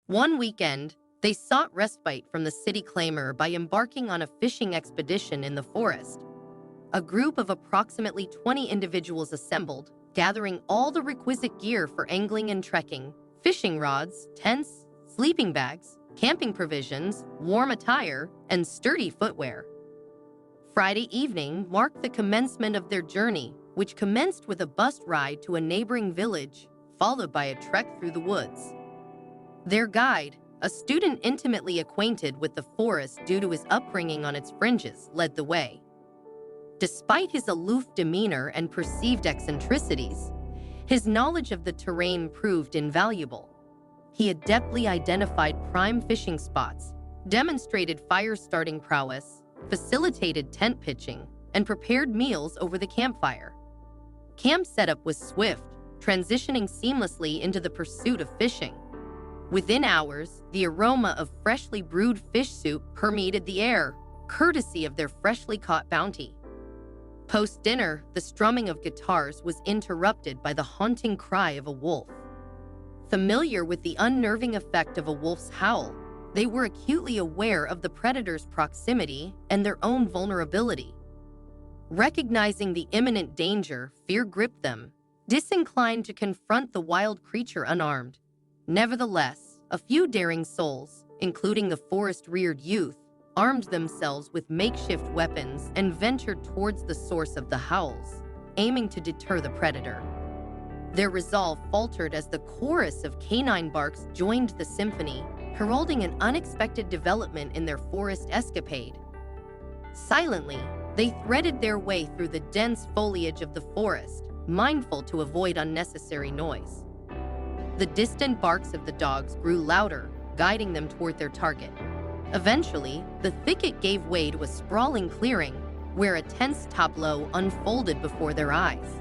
One weekend, they sought respite from the city clamor by embarking on a fishing expedition in the forest. A group of approximately 20 individuals assembled, gathering all the requisite gear for angling and trekking: fishing rods, tents, sleeping bags, camping provisions, warm attire, and sturdy footwear. Friday evening marked the commencement of their journey, which commenced with a bus ride to a neighboring village, followed by a trek through the woods. Their guide, a student intimately acquainted with the forest due to his upbringing on its fringes, led the way. Despite his aloof demeanor and perceived eccentricities, his knowledge of the terrain proved invaluable. He adeptly identified prime fishing spots, demonstrated fire-starting prowess, facilitated tent pitching, and prepared meals over the campfire. Camp setup was swift, transitioning seamlessly into the pursuit of fishing. Within hours, the aroma of freshly brewed fish soup permeated the air, courtesy of their freshly caught bounty. Post-dinner, the strumming of guitars was interrupted by the haunting cry of a wolf. Familiar with the unnerving effect of a wolf's howl, they were acutely aware of the predator's proximity and their own vulnerability. Recognizing the imminent danger, fear gripped them, disinclined to confront the wild creature unarmed. Nevertheless, a few daring souls, including the forest-reared youth, armed themselves with makeshift weapons and ventured towards the source of the howls, aiming to deter the predator. Their resolve faltered as the chorus of canine barks joined the symphony, heralding an unexpected development in their forest escapade. Silently, they threaded their way through the dense foliage of the forest, mindful to avoid unnecessary noise. The distant barks of the dogs grew louder, guiding them toward their target. Eventually, the thicket gave way to a sprawling clearing, where a tense tableau unfolded before their eyes.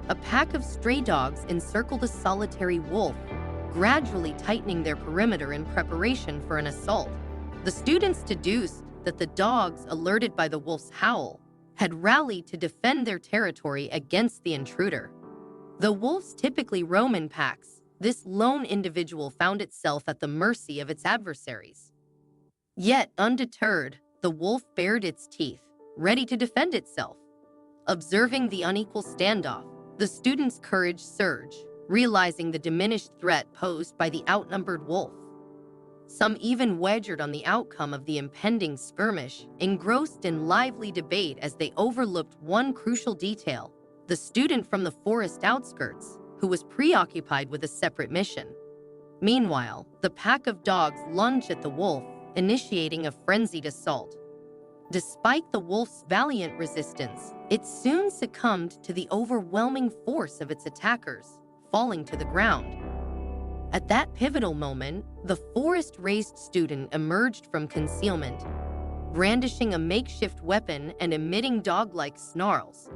A pack of stray dogs encircled a solitary wolf, gradually tightening their perimeter in preparation for an assault. The students deduced that the dogs, alerted by the wolf's howl, had rallied to defend their territory against the intruder. Though wolves typically roam in packs, this lone individual found itself at the mercy of its adversaries. Yet, undeterred, the wolf bared its teeth, ready to defend itself. Observing the unequal standoff, the students' courage surged, realizing the diminished threat posed by the outnumbered wolf. Some even wagered on the outcome of the impending skirmish, engrossed in lively debate as they overlooked one crucial detail: the student from the forest outskirts, who was preoccupied with a separate mission. Meanwhile, the pack of dogs lunged at the wolf, initiating a frenzied assault. Despite the wolf's valiant resistance, it soon succumbed to the overwhelming force of its attackers, falling to the ground. At that pivotal moment, the forest-raised student emerged from concealment, brandishing a makeshift weapon and emitting dog-like snarls.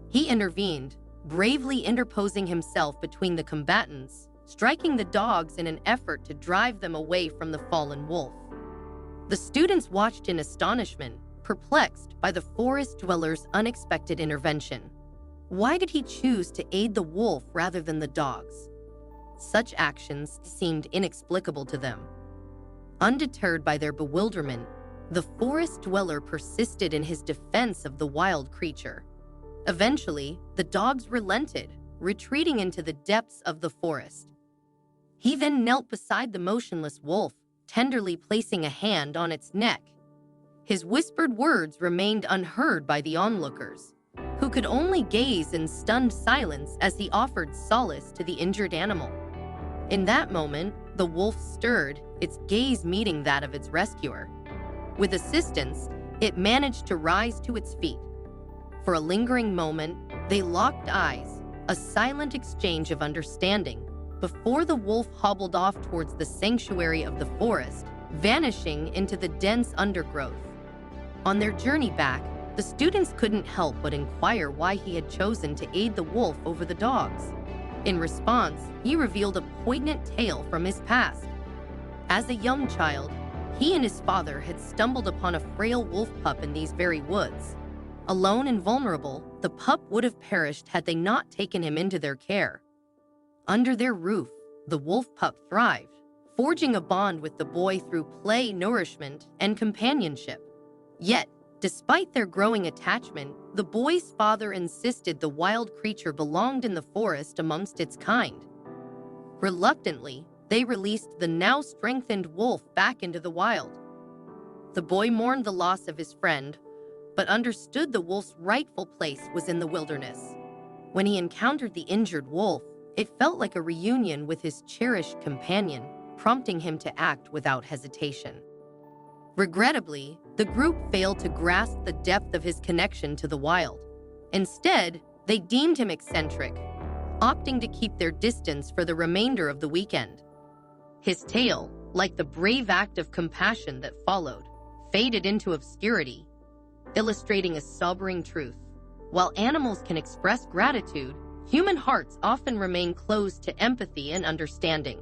He intervened, bravely interposing himself between the combatants, striking the dogs in an effort to drive them away from the fallen wolf. The students watched in astonishment, perplexed by the forest dweller's unexpected intervention. Why did he choose to aid the wolf rather than the dogs? Such actions seemed inexplicable to them. Undeterred by their bewilderment, the forest dweller persisted in his defense of the wild creature. Eventually, the dogs relented, retreating into the depths of the forest. He then knelt beside the motionless wolf, tenderly placing a hand on its neck. His whispered words remained unheard by the onlookers, who could only gaze in stunned silence as he offered solace to the injured animal. In that moment, the wolf stirred, its gaze meeting that of its rescuer. With assistance, it managed to rise to its feet. For a lingering moment, they locked eyes, a silent exchange of understanding, before the wolf hobbled off towards the sanctuary of the forest, vanishing into the dense undergrowth. On their journey back, the students couldn't help but inquire why he had chosen to aid the wolf over the dogs. In response, he revealed a poignant tale from his past. As a young child, he and his father had stumbled upon a frail wolf pup in these very woods. Alone and vulnerable, the pup would have perished had they not taken him into their care. Under their roof, the wolf pup thrived, forging a bond with the boy through play, nourishment, and companionship. Yet, despite their growing attachment, the boy's father insisted the wild creature belonged in the forest amongst its kind. Reluctantly, they released the now strengthened wolf back into the wild. The boy mourned the loss of his friend, but understood the wolf's rightful place was in the wilderness. When he encountered the injured wolf, it felt like a reunion with his cherished companion, prompting him to act without hesitation. Regrettably, the group failed to grasp the depth of his connection to the wild. Instead, they deemed him eccentric, opting to keep their distance for the remainder of the weekend. His tale, like the brave act of compassion that followed, faded into obscurity, illustrating a sobering truth. While animals can express gratitude, human hearts often remain closed to empathy and understanding.